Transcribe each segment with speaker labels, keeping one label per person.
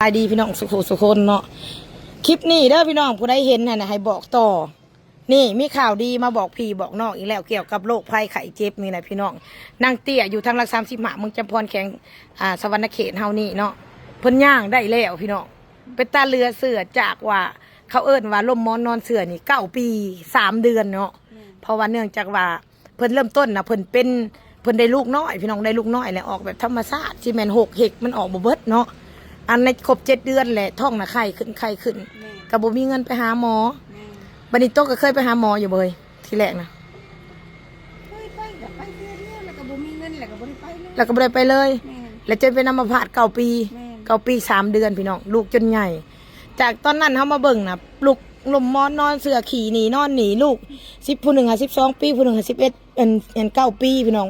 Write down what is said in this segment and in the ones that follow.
Speaker 1: สบายดีพี่น้องสุขคนเนาะคลิปนี้เด้อพี่น้องผู้ใดเห็นน่ะให้บอกต่อนี่มีข่าวดีมาบอกพี่บอกน้องอีกแล้วเกี่ยวกับโรคภัยไข้เจ็บนี่แหละพี่น้องนางเตี้ยอยู่ทางหลัก30 หมาเมืองจำพรแข็งสวรรณเขตเฮานี่เนาะเพิ่นย่างได้แล้วพี่น้องเป็นตาเรือเสือจากว่าเขาเอิ้นว่าล่มมอนนอนเสือนี่9 ปี 3 เดือนเนาะเพราะว่าเนื่องจากว่าเพิ่นเริ่มต้นนะเพิ่นได้ลูกน้อยพี่น้องได้ลูกน้อยแล้วออกแบบธรรมชาติที่แม่น6 เฮกมันออกบ่เบิดเนาะอันในครบ7 เดือนแหละท้องน่ะไข้ขึ้นก็บ่มีเงินไปหาหมอบัดนี้โตก็เคยไปหาหมออยู่เบยทีแรกนะ
Speaker 2: เคยไปแบบไปเรื่อยๆแล้วก็บ่มีเงินแล้วก็บ่ได้ไปเลย
Speaker 1: แล้วก็บ่ได้ไปเลยแล้วจนเป็นอัมพาต9 ปี9 ปี 3 เดือนพี่น้องลูกจนใหญ่จากตอนนั้นเฮามาเบิ่งน่ะลูกลมมอนนอนเสือขี่หนีนอนหนีลูก10ผู้หนึ่ง12 ปีผู้หนึ่ง119 ปีพี่น้อง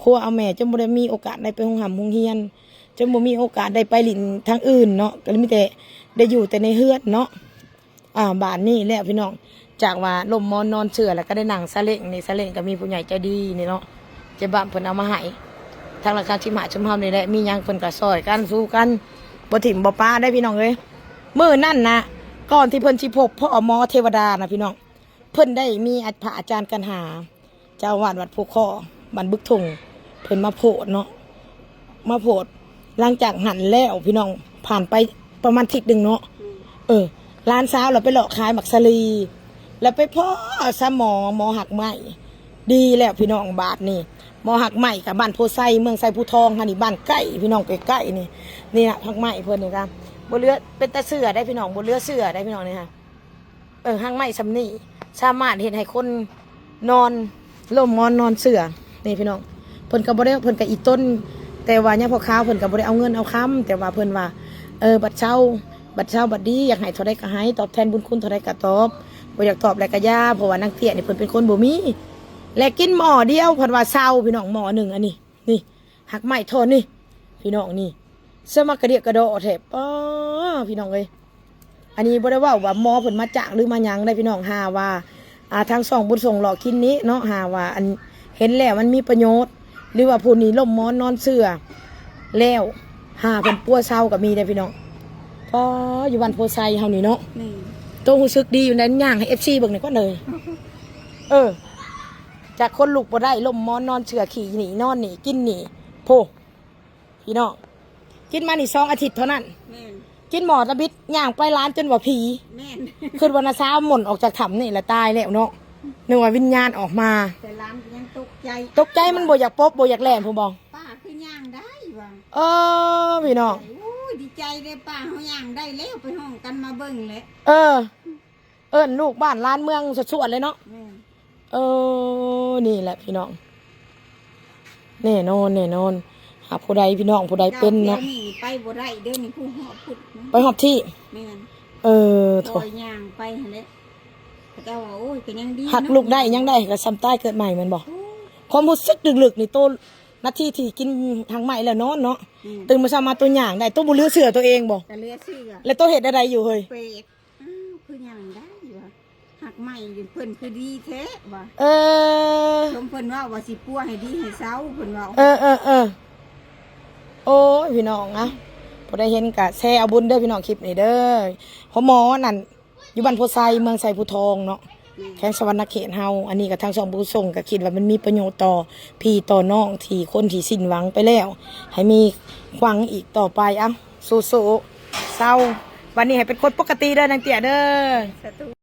Speaker 1: ครัวเอาแม่จนบ่ได้มีโอกาสได้ไปโรงเรียนจนบ่มีโอกาสได้ไปหลินทางอื่นเนาะก็มีแต่ได้อยู่แต่ในเฮือนเนาะบ้านนี้แหละพี่น้องจากว่าลมมอนนอนเสือแล้วก็ได้นั่งซาเล้งนี่ซาเล้งก็มีผู้ใหญ่ใจดีนี่เนาะเจ้าบ้านเพิ่นเอามาให้ทางราคาที่หมาชุมเฮานี่แหละมีหยังเพิ่นก็ซอยกันสู้กันบ่ถิ่มบ่ป้าได้พี่น้องเอ้ยมื้อนั่นนะก่อนที่เพิ่นสิพบพ่อหมอเทวดานะพี่น้องเพิ่นได้มีพระอาจารย์กันหาเจ้าอาวาสวัดภูคอบ้านบึกทงเพิ่นมาโพดเนาะมาโพดหลังจากหันแล้วพี่น้องผ่านไปประมาณอาทิตย์นึงเนาะร้านสาวเราไปหลอกขายหมักสลีแล้วไปพ่อซะหมอหักไม้ดีแล้วพี่น้องบาทนี่หมอหักไม้กับบ้านโพไซเมืองไซภูทองค่ะนี่บ้านใกล้พี่น้องใกล้ๆนี่นะหักไม้เพิ่นนี่ครับบ่เลือเป็นตะเสือได้พี่น้องบ่เลือเสือได้พี่น้องนี่ค่ะหักไม้สำนี่สามารถเห็นให้คนนอนล่มมอนนอนเสือนี่พี่น้องเพิ่นก็บ่ได้เพิ่นก็อีต้นแต่ว่าเนี่ยพอข้าวเพิ่นก็บ่ได้เอาเงินเอาค้ำแต่ว่าเพิ่นว่าบัดเช้าบัดดีอยากให้เท่าใดก็ให้ตอบแทนบุญคุณเท่าใดก็ตอบบ่อยากตอบแล้วก็ย่าเพราะว่านางเตี้ยนี่เพิ่นเป็นคนบ่มีและกินหม้อเดียวเพิ่นว่าเช้าพี่น้องหม้อหนึ่งอันนี้นี่หักไม้ทอดนี่พี่น้องนี่สมักกระเดียกกระโดดแทบพี่น้องเอ้ยอันนี้บ่ได้ว่าหมอเพิ่นมาจ้างหรือมาหยังได้พี่น้องหาว่าทาง2บุญส่งหลอกกินนี้เนาะหาว่าอันเห็นแล้วมันมีประโยชน์หรือว่าผู้นี้ล่มมอนนอนเสื่อแล้วหาเพิ่นปัวเช้าก็มีได้พี่น้องอยู่วันโพไซเฮานี่เนาะตัวรู้สึกดีอยู่ในย่างให้ FC เบิ่งหน่อยก็เลยจากคนลุกบ่ได้ล่มมอนนอนเสื่อขี่หนีนอนหนีกินหนีโพพี่น้องกินมานี่2 อาทิตย์เท่านั้นกินหมอตะบิดย่างไปร้านจนว่าผีคือวันเช้าหม่นออกจากถ้ำนี่ละตายแล้วเนาะนึกว่าวิญญาณออกมา
Speaker 2: แต่ร้านยังตกใจ
Speaker 1: มันบ่อยากปบบ่อยากแล่นผมบอก
Speaker 2: ป้าคือย่างได้ว่ะ
Speaker 1: พี่น้อง
Speaker 2: ดีใจเลยป้าเขาย่างได้แล้วไปห้องกันมาเบิ่งเลย
Speaker 1: ลูกบ้านร้านเมืองสวดๆเลยเนาะนี่แหละพี่น้องแน่นอนหาผู้ใดพี่น้องผู้ใดเป็นเนาะ
Speaker 2: ไปบ่ได้เด้อนี่ผู้หอบพุด
Speaker 1: ไปหอบที่
Speaker 2: แม่น
Speaker 1: ถอย
Speaker 2: ย่างไปหั่นแหละเจ้าว่าโอ้ยก็ยังดี
Speaker 1: หักลูกได้ยังได้ก็ซ้ำใต้เกิดใหม่มันบอกความรู้สึกลึกๆนี่โตนาทีที่กินทางใหม่แล้วนอนเนาะตื่นมาเช้ามาตัวอย่างได้ตัวบ่เลือเสือตัวเองบ่
Speaker 2: เลือเสือ
Speaker 1: แล้วตัวเห็ดอะไรอยู่เฮ้ย
Speaker 2: เป็ดคือย่างได้ว่ะหักใหม่อยู่เพิ่นคือดีแท้ว่ะชมเพิ่นว่าสิปัวให้ดีให้เซาเพิ่นว่า
Speaker 1: โอ้ยพี่น้องนะพอได้เห็นกะแชร์เอาบุญเด้อพี่น้องคลิปนี้เด้อเพราะหมอนั่นอยู่บ้านโพไซเมืองไซภูทองเนาะแข้งสวรรณเขตเฮาอันนี้กับทาง2บุญส่งก็คิดว่ามันมีประโยชน์ต่อพี่ต่อน้องที่คนที่สิ้นหวังไปแล้วให้มีหวังอีกต่อไปสู้ๆเศร้าวันนี้ให้เป็นคนปกติเด้อนางเตี้ยเด้อ